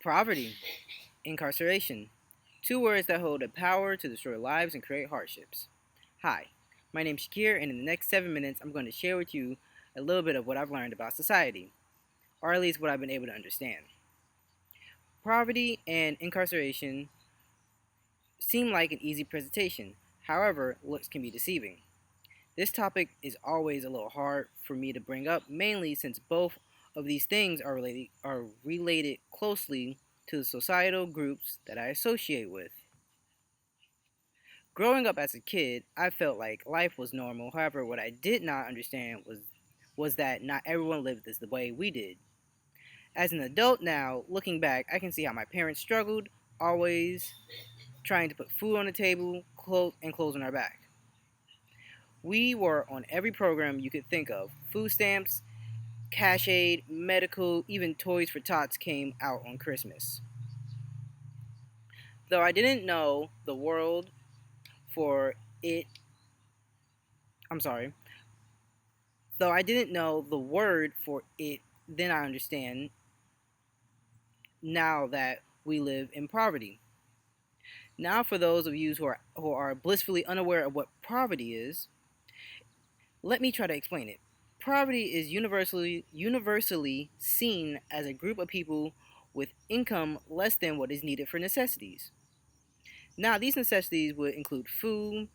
Poverty, incarceration. Two words that hold the power to destroy lives and create hardships. Hi, my name's Shakir, and in the next 7 minutes, I'm going to share with you a little bit of what I've learned about society, or at least what I've been able to understand. Poverty and incarceration seem like an easy presentation, however, looks can be deceiving. This topic is always a little hard for me to bring up, mainly since both of these things are related closely to the societal groups that I associate with. Growing up as a kid, I felt like life was normal. However, what I did not understand was that not everyone lived this the way we did. As an adult now, looking back, I can see how my parents struggled, always trying to put food on the table, clothes on our back. We were on every program you could think of. Food stamps, cash aid, medical, even toys for tots came out on Christmas. Though I didn't know the world for it, I'm sorry, though I didn't know the word for it, then I understand now that we live in poverty. Now, for those of you who are blissfully unaware of what poverty is, let me try to explain it. Poverty is universally seen as a group of people with income less than what is needed for necessities. Now, these necessities would include food,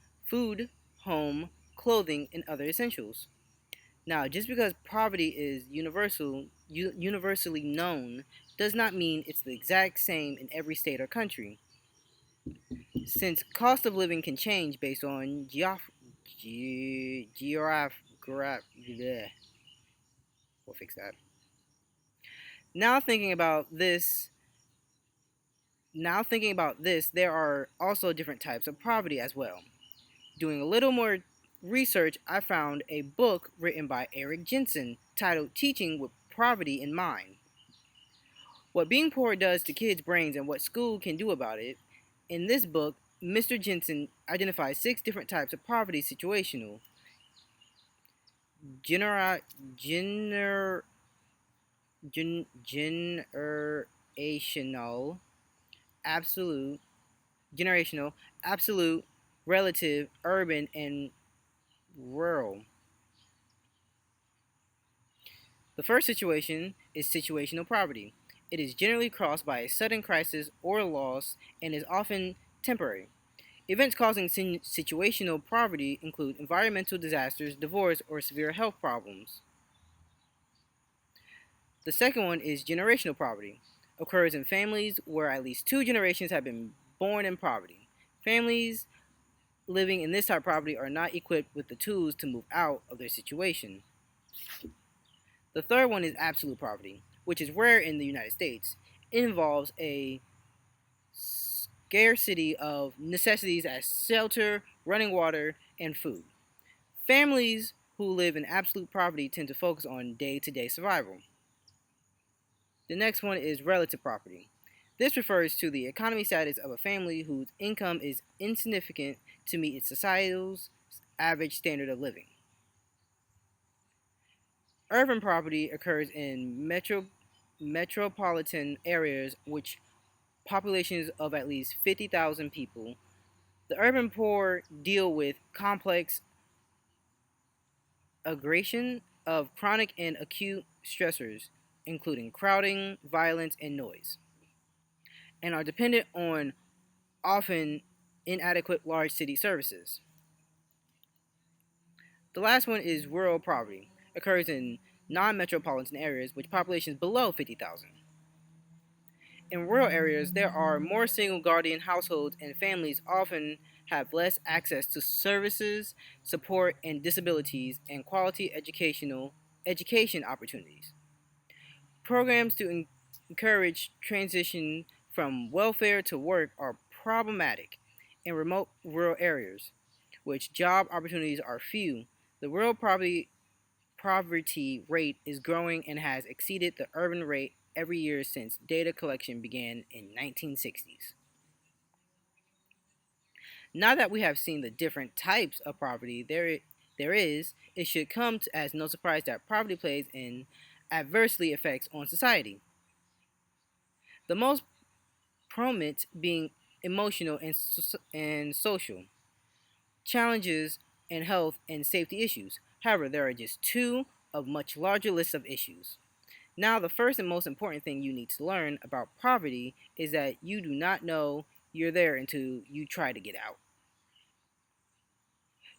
home, clothing, and other essentials. Now, just because poverty is universally known does not mean it's the exact same in every state or country, since cost of living can change based on bleh, we'll fix that. Now thinking about this, there are also different types of poverty as well. Doing a little more research, I found a book written by Eric Jensen titled Teaching with Poverty in Mind. What being poor does to kids' brains and what school can do about it. In this book, Mr. Jensen identifies 6 different types of poverty: situational, genera, gener, gen, generational, absolute, generational, absolute, relative, urban, and rural. The first situation is situational poverty. It is generally caused by a sudden crisis or loss and is often temporary. Events causing situational poverty include environmental disasters, divorce, or severe health problems. The second one is generational poverty. Occurs in families where at least 2 generations have been born in poverty. Families living in this type of poverty are not equipped with the tools to move out of their situation. The third one is absolute poverty, which is rare in the United States. It involves a scarcity of necessities as shelter, running water, and food. Families who live in absolute poverty tend to focus on day to day survival. The next one is relative poverty. This refers to the economic status of a family whose income is insignificant to meet its societal's average standard of living. Urban poverty occurs in metropolitan areas which populations of at least 50,000 people. The urban poor deal with complex aggregation of chronic and acute stressors, including crowding, violence, and noise, and are dependent on often inadequate large city services. The last one is rural poverty. Occurs in non-metropolitan areas with populations below 50,000. In rural areas, there are more single guardian households and families often have less access to services, support, and disabilities and quality education opportunities. Programs to encourage transition from welfare to work are problematic in remote rural areas, which job opportunities are few. The rural poverty rate is growing and has exceeded the urban rate every year since data collection began in 1960s. Now that we have seen the different types of poverty it should come as no surprise that poverty plays in adversely effects on society. The most prominent being emotional and social challenges and health and safety issues. However, there are just two of much larger lists of issues. Now, the first and most important thing you need to learn about poverty is that you do not know you're there until you try to get out.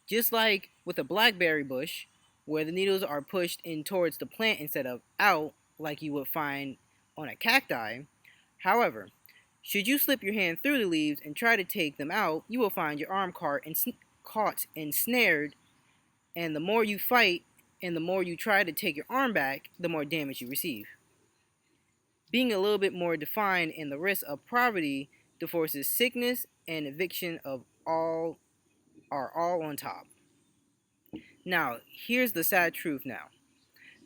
Just like with a blackberry bush, where the needles are pushed in towards the plant instead of out, like you would find on a cacti. However, should you slip your hand through the leaves and try to take them out, you will find your arm caught and snared, and the more you fight and the more you try to take your arm back, the more damage you receive. Being a little bit more defined in the risk of poverty, the forces sickness and eviction of all are all on top. Now, here's the sad truth now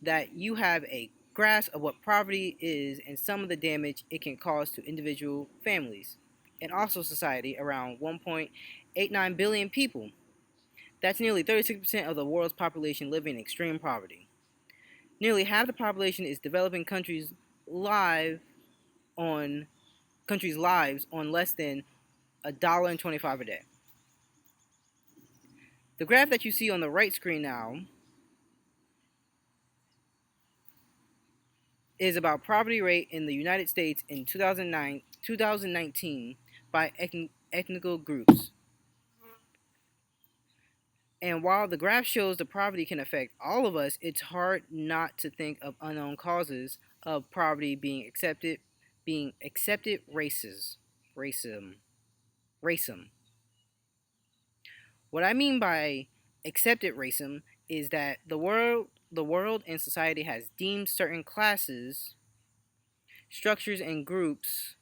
that you have a grasp of what poverty is and some of the damage it can cause to individual families and also society around 1.89 billion people. That's nearly 36% of the world's population living in extreme poverty. Nearly half the population is developing on countries' lives on less than $1.25 a day. The graph that you see on the right screen now is about poverty rate in the United States in 2019 by ethnic groups. And while the graph shows the poverty can affect all of us, it's hard not to think of unknown causes of poverty being accepted racism. What I mean by accepted racism is that the world and society has deemed certain classes, structures and groups,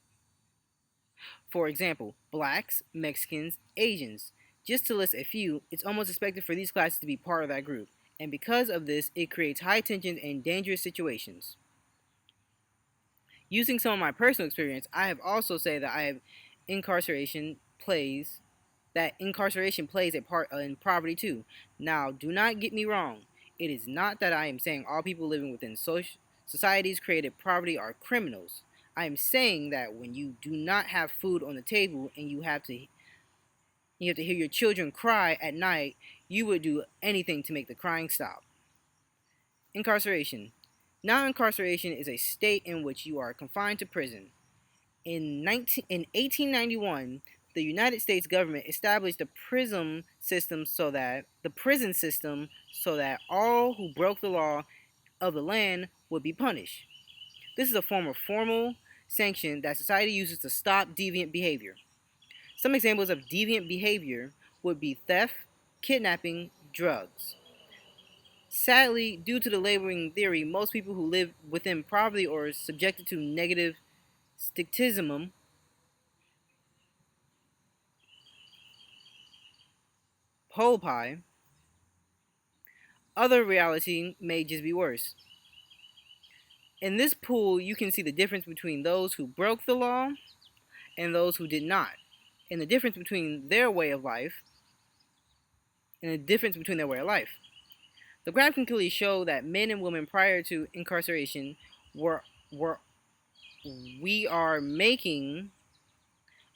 for example, blacks, Mexicans, Asians, just to list a few, it's almost expected for these classes to be part of that group. And because of this, it creates high tensions and dangerous situations. Using some of my personal experience, I have also said that incarceration plays incarceration plays a part in poverty too. Now, do not get me wrong. It is not that I am saying all people living within societies created poverty are criminals. I am saying that when you do not have food on the table and you have to hear your children cry at night, you would do anything to make the crying stop. Incarceration. Now, incarceration is a state in which you are confined to prison. In 1891, the United States government established the prison system so that all who broke the law of the land would be punished. This is a form of formal sanction that society uses to stop deviant behavior. Some examples of deviant behavior would be theft, kidnapping, drugs. Sadly, due to the labeling theory, most people who live within poverty or are subjected to negative stigmatism whole pie, other reality may just be worse. In this pool, you can see the difference between those who broke the law and those who did not, and the difference between their way of life The graph can clearly show that men and women prior to incarceration we are making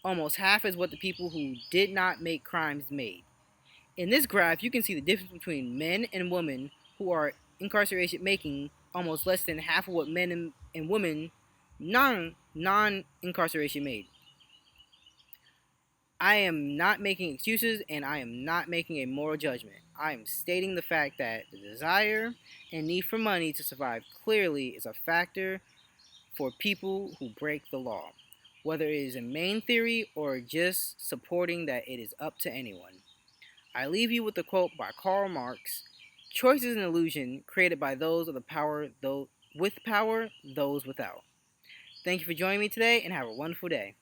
almost half as what the people who did not make crimes made. In this graph, you can see the difference between men and women who are incarceration making almost less than half of what men and women non-incarceration made. I am not making excuses and I am not making a moral judgment. I am stating the fact that the desire and need for money to survive clearly is a factor for people who break the law, whether it is a main theory or just supporting that it is up to anyone. I leave you with the quote by Karl Marx: "Choice is an illusion created by those with power, those without." Thank you for joining me today and have a wonderful day.